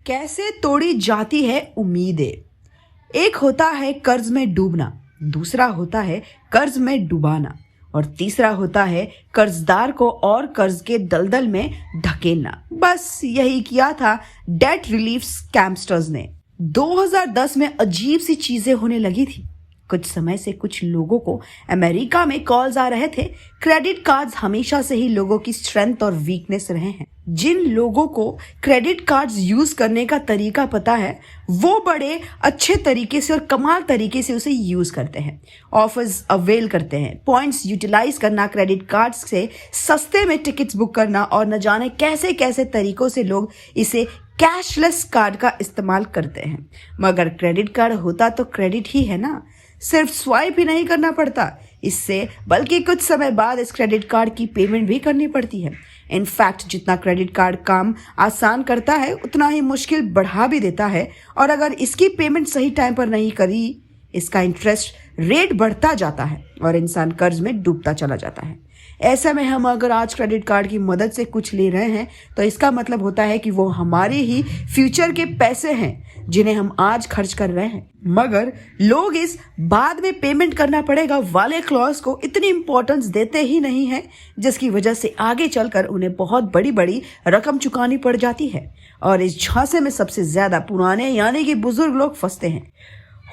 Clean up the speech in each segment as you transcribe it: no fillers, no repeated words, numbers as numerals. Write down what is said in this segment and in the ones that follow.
कैसे तोड़ी जाती है उम्मीदें। एक होता है कर्ज में डूबना, दूसरा होता है कर्ज में डुबाना और तीसरा होता है कर्जदार को और कर्ज के दलदल में धकेलना। बस यही किया था डेट रिलीफ स्कैमस्टर्स ने। 2010 में अजीब सी चीजें होने लगी थी। कुछ समय से कुछ लोगों को अमेरिका में कॉल्स आ रहे थे। क्रेडिट कार्ड्स हमेशा से ही लोगों की स्ट्रेंथ और वीकनेस रहे हैं। जिन लोगों को क्रेडिट कार्ड्स यूज करने का तरीका पता है वो बड़े अच्छे तरीके से और कमाल तरीके से उसे यूज करते हैं। ऑफर्स अवेल करते हैं, पॉइंट्स यूटिलाइज करना, क्रेडिट कार्ड्स से सस्ते में टिकट्स बुक करना और न जाने कैसे कैसे तरीकों से लोग इसे कैशलेस कार्ड का इस्तेमाल करते हैं। मगर क्रेडिट कार्ड होता तो क्रेडिट ही है ना, सिर्फ स्वाइप ही नहीं करना पड़ता इससे, बल्कि कुछ समय बाद इस क्रेडिट कार्ड की पेमेंट भी करनी पड़ती है। इनफैक्ट जितना क्रेडिट कार्ड काम आसान करता है उतना ही मुश्किल बढ़ा भी देता है और अगर इसकी पेमेंट सही टाइम पर नहीं करी इसका इंटरेस्ट रेट बढ़ता जाता है और इंसान कर्ज में डूबता चला जाता है। ऐसे में हम अगर आज क्रेडिट कार्ड की मदद से कुछ ले रहे हैं तो इसका मतलब होता है कि वो हमारे ही फ्यूचर के पैसे हैं जिन्हें हम आज खर्च कर रहे हैं। मगर लोग इस बाद में पेमेंट करना पड़ेगा वाले क्लॉज को इतनी इंपॉर्टेंस देते ही नहीं है, जिसकी वजह से आगे चलकर उन्हें बहुत बड़ी बड़ी रकम चुकानी पड़ जाती है और इस झांसे में सबसे ज्यादा पुराने यानी कि बुजुर्ग लोग फंसते हैं।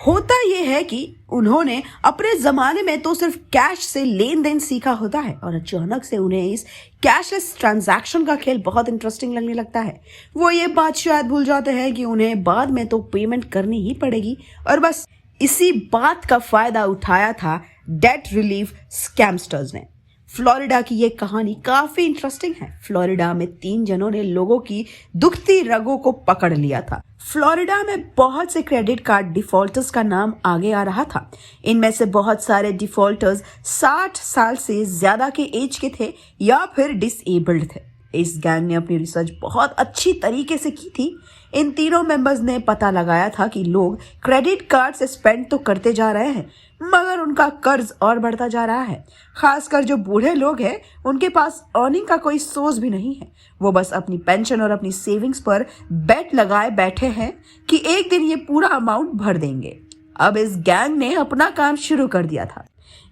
होता यह है कि उन्होंने अपने जमाने में तो सिर्फ कैश से लेन देन सीखा होता है और अचानक से उन्हें इस कैशलेस ट्रांजैक्शन का खेल बहुत इंटरेस्टिंग लगने लगता है। वो ये बात शायद भूल जाते हैं कि उन्हें बाद में तो पेमेंट करनी ही पड़ेगी और बस इसी बात का फायदा उठाया था डेट रिलीफ स्कैमस्टर्स ने। फ्लोरिडा की ये कहानी काफी इंटरेस्टिंग है। फ्लोरिडा में 3 जनों ने लोगों की दुखती रगों को पकड़ लिया था। फ्लोरिडा में बहुत से क्रेडिट कार्ड डिफॉल्टर्स का नाम आगे आ रहा था। इनमें से बहुत सारे डिफॉल्टर्स 60 साल से ज्यादा के एज के थे या फिर डिसेबल्ड थे। इस गैंग ने अपनी रिसर्च बहुत अच्छी तरीके से की थी। इन तीनों मेंबर्स ने पता लगाया था कि लोग क्रेडिट कार्ड से स्पेंड तो करते जा रहे हैं मगर उनका कर्ज और बढ़ता जा रहा है। खासकर जो बूढ़े लोग हैं उनके पास अर्निंग का कोई सोर्स भी नहीं है। वो बस अपनी पेंशन और अपनी सेविंग्स पर बेट लगाए बैठे हैं कि एक दिन ये पूरा अमाउंट भर देंगे। अब इस गैंग ने अपना काम शुरू कर दिया था।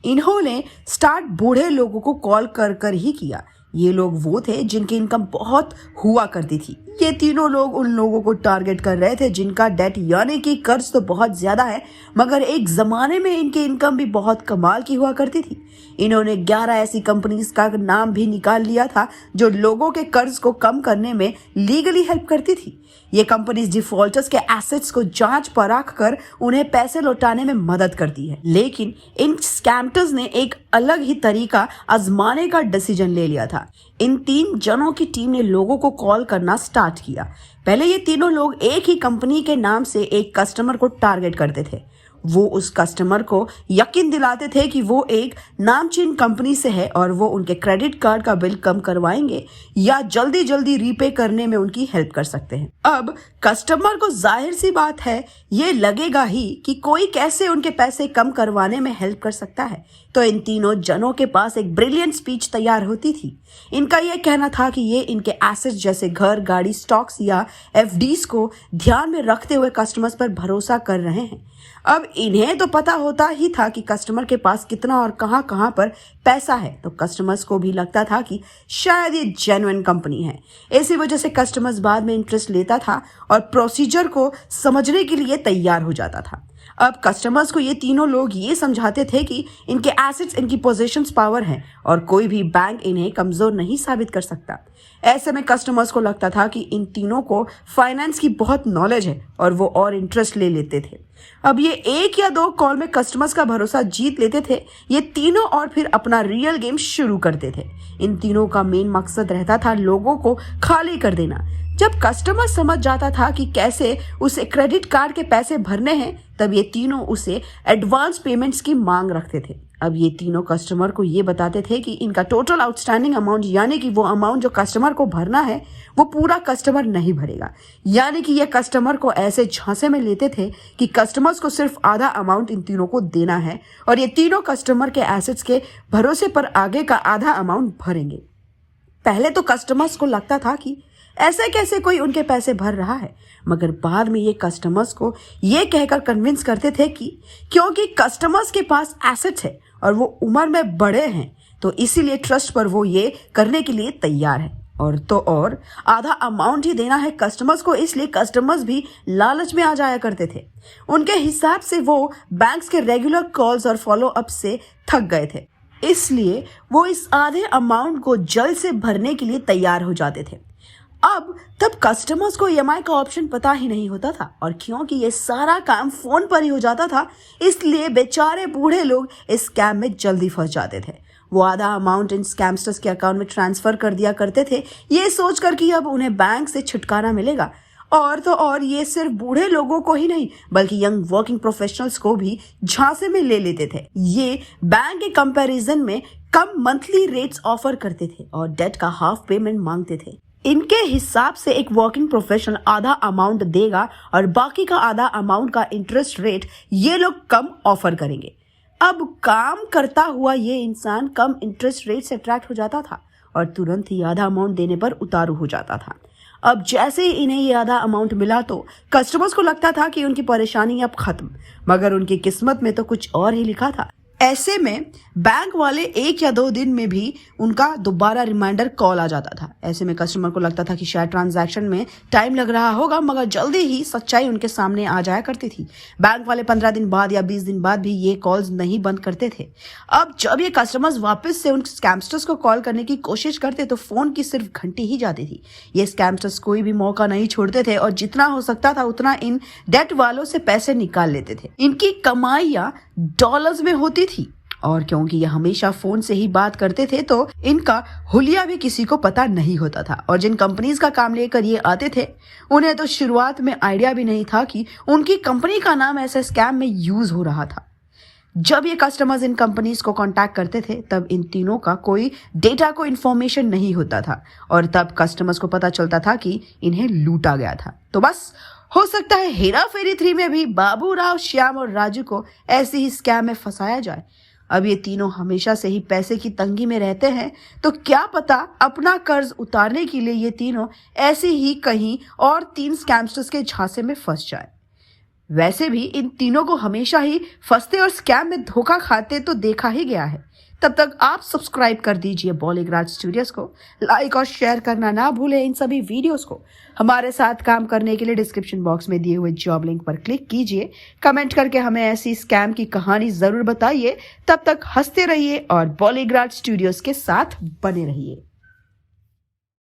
इन्होंने स्टार्ट बूढ़े लोगों को कॉल कर कर ही किया। ये लोग वो थे जिनकी इनकम बहुत हुआ करती थी। ये तीनों लोग उन लोगों को टारगेट कर रहे थे जिनका डेट यानी कि कर्ज तो बहुत ज्यादा है मगर एक जमाने में इनकी इनकम भी बहुत कमाल की हुआ करती थी। इन्होंने 11 ऐसी कंपनीज का नाम भी निकाल लिया था जो लोगों के कर्ज को कम करने में लीगली हेल्प करती थी। ये कंपनीज डिफॉल्टर्स के एसेट्स को जांच परख कर उन्हें पैसे लौटाने में मदद करती है। लेकिन इन स्कैमर्स ने एक अलग ही तरीका आजमाने का डिसीजन ले लिया था। इन 3 जनों की टीम ने लोगों को कॉल करना स्टार्ट किया। पहले ये तीनों लोग एक ही कंपनी के नाम से एक कस्टमर को टारगेट करते थे। वो उस कस्टमर को यकीन दिलाते थे कि वो एक नामचीन कंपनी से है और वो उनके क्रेडिट कार्ड का बिल कम करवाएंगे या जल्दी जल्दी रीपे करने में उनकी हेल्प कर सकते हैं। अब कस्टमर को जाहिर सी बात है ये लगेगा ही कि कोई कैसे उनके पैसे कम करवाने में हेल्प कर सकता है। तो इन तीनों जनों के पास एक ब्रिलियंट स्पीच तैयार होती थी। इनका यह कहना था कि ये इनके एसेट्स जैसे घर, गाड़ी, स्टॉक्स या एफडीज को ध्यान में रखते हुए कस्टमर्स पर भरोसा कर रहे हैं। अब इन्हें तो पता होता ही था कि कस्टमर के पास कितना और कहां कहां पर पैसा है, तो कस्टमर्स को भी लगता था कि शायद ये जेन्युइन कंपनी है। इसी वजह से कस्टमर्स बाद में इंटरेस्ट लेता था और प्रोसीजर को समझने के लिए तैयार हो जाता था। अब कस्टमर्स को ये तीनों लोग ये समझाते थे कि इनके एसेट्स इनकी पोजीशंस पावर हैं और कोई भी बैंक इन्हें कमजोर नहीं साबित कर सकता। ऐसे में कस्टमर्स को लगता था कि इन तीनों को फाइनेंस की बहुत नॉलेज है और वो और इंटरेस्ट ले लेते थे। अब ये 1 या 2 कॉल में कस्टमर्स का भरोसा जीत लेते थे। ये तीनों और फिर अपना रियल गेम शुरू करते थे। इन तीनों का मेन मकसद रहता था लोगों को खाली कर देना। जब कस्टमर समझ जाता था कि कैसे उसे क्रेडिट कार्ड के पैसे भरने हैं तब ये तीनों उसे एडवांस पेमेंट्स की मांग रखते थे। अब ये तीनों कस्टमर को ये बताते थे कि इनका टोटल आउटस्टैंडिंग अमाउंट यानी कि वो अमाउंट जो कस्टमर को भरना है वो पूरा कस्टमर नहीं भरेगा। यानी कि ये कस्टमर को ऐसे झांसे में लेते थे कि कस्टमर्स को सिर्फ आधा अमाउंट इन तीनों को देना है और ये तीनों कस्टमर के एसेट्स के भरोसे पर आगे का आधा अमाउंट भरेंगे। पहले तो कस्टमर्स को लगता था कि ऐसे कैसे कोई उनके पैसे भर रहा है। मगर बाद में ये कस्टमर्स को ये कहकर कन्विंस करते थे कि क्योंकि कस्टमर्स के पास एसेट्स है और वो उम्र में बड़े हैं तो इसीलिए ट्रस्ट पर वो ये करने के लिए तैयार है। और आधा अमाउंट ही देना है कस्टमर्स को, इसलिए कस्टमर्स भी लालच में आ जाया करते थे। उनके हिसाब से वो बैंक्स के रेगुलर कॉल्स और फॉलो अप से थक गए थे, इसलिए वो इस आधे अमाउंट को जल्द से भरने के लिए तैयार हो जाते थे। तब कस्टमर्स को ईएमआई का ऑप्शन पता ही नहीं होता था और क्योंकि ये सारा काम फोन पर ही हो जाता था इसलिए बेचारे बूढ़े लोग इस स्कैम में जल्दी फंस जाते थे। वो आधा अमाउंट इन स्कैमस्टर्स के अकाउंट में ट्रांसफर कर दिया करते थे, ये सोचकर कि अब उन्हें बैंक से छुटकारा मिलेगा। और ये सिर्फ बूढ़े लोगों को ही नहीं बल्कि यंग वर्किंग प्रोफेशनल्स को भी झांसे में ले लेते थे। ये बैंक के कंपैरिजन में कम मंथली रेट्स ऑफर करते थे और डेट का हाफ पेमेंट मांगते थे। इनके हिसाब से एक वर्किंग प्रोफेशनल आधा अमाउंट देगा और बाकी का आधा अमाउंट का इंटरेस्ट रेट ये लोग कम ऑफर करेंगे। अब काम करता हुआ ये इंसान कम इंटरेस्ट रेट से अट्रैक्ट हो जाता था और तुरंत ही आधा अमाउंट देने पर उतारू हो जाता था। अब जैसे ही इन्हें ये आधा अमाउंट मिला तो कस्टमर्स को लगता था कि उनकी परेशानी अब खत्म, मगर उनकी किस्मत में तो कुछ और ही लिखा था। ऐसे में बैंक वाले 1 या 2 दिन में भी उनका दोबारा रिमाइंडर कॉल आ जाता था। ऐसे में कस्टमर को लगता था कि शायद ट्रांजैक्शन में टाइम लग रहा होगा, मगर जल्दी ही सच्चाई उनके सामने आ जाया करती थी। बैंक वाले 15 दिन बाद या 20 दिन बाद भी ये कॉल्स नहीं बंद करते थे। अब जब ये कस्टमर्स वापस से उन स्कैमस्टर्स को कॉल करने की कोशिश करते तो फोन की सिर्फ घंटी ही जाती थी। ये स्कैमस्टर्स कोई भी मौका नहीं छोड़ते थे और जितना हो सकता था उतना इन डेट वालों से पैसे निकाल लेते थे। इनकी कमाइयां डॉलर्स में होती थी और क्योंकि ये हमेशा फोन से ही बात करते थे तो इनका हुलिया भी किसी को पता नहीं होता था। और जिन कंपनीज का काम लेकर ये आते थे उन्हें तो शुरुआत में आइडिया भी नहीं था कि उनकी कंपनी का नाम ऐसे स्कैम में यूज हो रहा था। जब ये कस्टमर्स इन कंपनीज को कांटेक्ट करते थे तब इन तीनों का कोई डेटा को इन्फॉर्मेशन नहीं होता था और तब कस्टमर्स को पता चलता था कि इन्हें लूटा गया था। तो बस हो सकता है हेरा फेरी 3 में भी बाबूराव, श्याम और राजू को ऐसे ही स्कैम में फंसाया जाए। अब ये तीनों हमेशा से ही पैसे की तंगी में रहते हैं तो क्या पता अपना कर्ज उतारने के लिए ये तीनों ऐसे ही कहीं और 3 स्कैमस्टर्स के झांसे में फंस जाए। वैसे भी इन तीनों को हमेशा ही फंसते और स्कैम में धोखा खाते तो देखा ही गया है। तब तक आप सब्सक्राइब कर दीजिए बॉलीग्राज स्टूडियोज को, लाइक और शेयर करना ना भूलें इन सभी वीडियोस को। हमारे साथ काम करने के लिए डिस्क्रिप्शन बॉक्स में दिए हुए जॉब लिंक पर क्लिक कीजिए। कमेंट करके हमें ऐसी स्कैम की कहानी जरूर बताइए। तब तक हंसते रहिए और बॉलीग्राज स्टूडियोज के साथ बने रहिए।